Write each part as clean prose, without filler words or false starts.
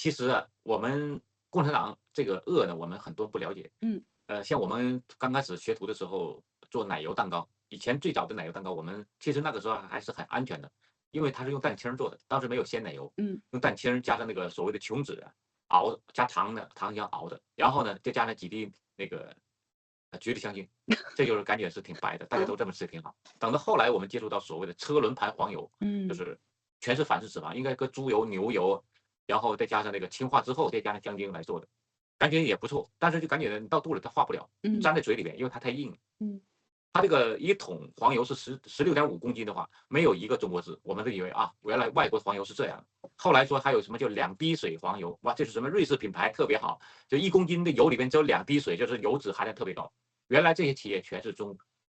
其实啊，我们共产党这个恶呢，我们很多不了解。嗯像我们刚开始学徒的时候做奶油蛋糕，以前最早的奶油蛋糕，我们其实那个时候还是很安全的，因为它是用蛋清儿做的，当时没有鲜奶油，嗯用蛋清儿加上那个所谓的琼脂啊，熬加糖呢，糖浆熬的，然后呢再加上几滴那个橘子香精，这就是感觉是挺白的，大家都这么吃挺好。等到后来我们接触到所谓的车轮盘黄油，就嗯是全是反式脂肪，应该搁猪油、牛油，然后再加上那个氢化之后，再加上香精来做的，感觉也不错。但是就感觉你到肚里它化不了，嗯粘在嘴里边，因为它太硬了。嗯它这个一桶黄油是16.5公斤的话，没有一个中国字，我们都以为啊，原来外国黄油是这样。后来说还有什么叫2滴水黄油，哇，这是什么瑞士品牌特别好，就1公斤的油里边只有2滴水，就是油脂含量特别高。原来这些企业全是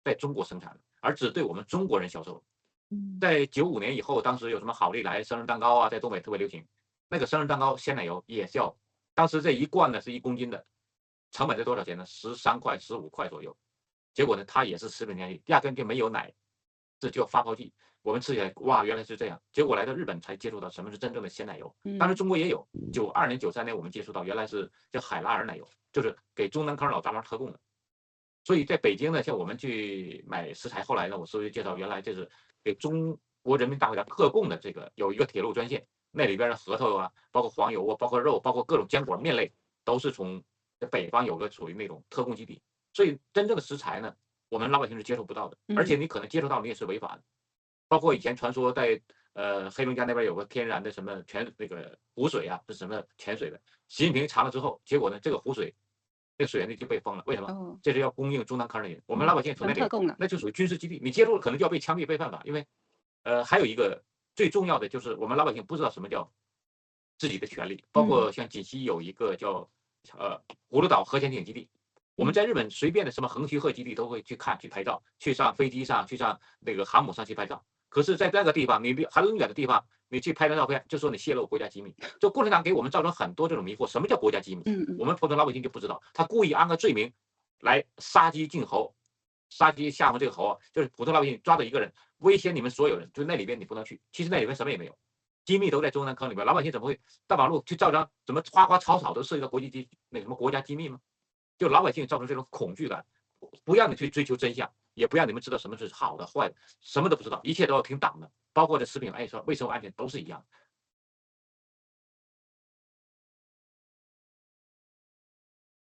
在中国生产的，而只对我们中国人销售。嗯在95年以后，当时有什么好利来生日蛋糕啊，在东北特别流行。那个生日蛋糕鲜奶油也是要，当时这一罐呢是1公斤的，成本是多少钱呢？13块、15块左右。结果呢，它也是食品添加剂，压根就没有奶，这叫发泡剂。我们吃起来，哇，原来是这样。结果来到日本才接触到什么是真正的鲜奶油。当时嗯中国也有，92年、93年我们接触到，原来是叫海拉尔奶油，就是给中南坑老杂毛特供的。所以在北京呢，像我们去买食材，后来呢，我稍微介绍，原来这是给中国人民大会堂特供的，这个有一个铁路专线，那里边的核桃啊，包括黄油啊，包括肉，包括各种坚果面类，都是从北方有个属于那种特供基地。所以真正的食材呢，我们老百姓是接触不到的，而嗯且你可能接触到你也是违法的。包括以前传说在黑龙江那边有个天然的什么那个湖水啊，是什么泉水的，习近平查了之后，结果呢，这个湖水那个水源地就被封了，为什么？哦这是要供应中南坑的人，我们老嗯百姓从那里，当特供了那就属于军事基地，你接触了可能就要被枪毙、被犯法，因为还有一个最重要的就是我们老百姓不知道什么叫自己的权利，包嗯括像锦西有一个叫呃葫芦岛核潜艇基地，我们嗯在日本随便的什么横须贺基地都会去看、去拍照，去上飞机上、去上那个航母上去拍照。可是，在那个地方，你很远的地方，你去拍张照片，就说你泄露国家机密。就共产党给我们造成很多这种迷惑，什么叫国家机密？嗯嗯我们普通老百姓就不知道，他故意安个罪名来杀鸡儆猴，杀鸡吓唬这个猴啊，就是普通老百姓抓到一个人，威胁你们所有人，就那里边你不能去。其实那里边什么也没有，机密都在中南坑里边，老百姓怎么会大马路去照张怎么花花草草都涉及到那什么国家机密吗？就老百姓造成这种恐惧感，不让你去追求真相，也不让你们知道什么是好的坏的，什么都不知道，一切都要听党的，包括这食品安全、卫生安全都是一样。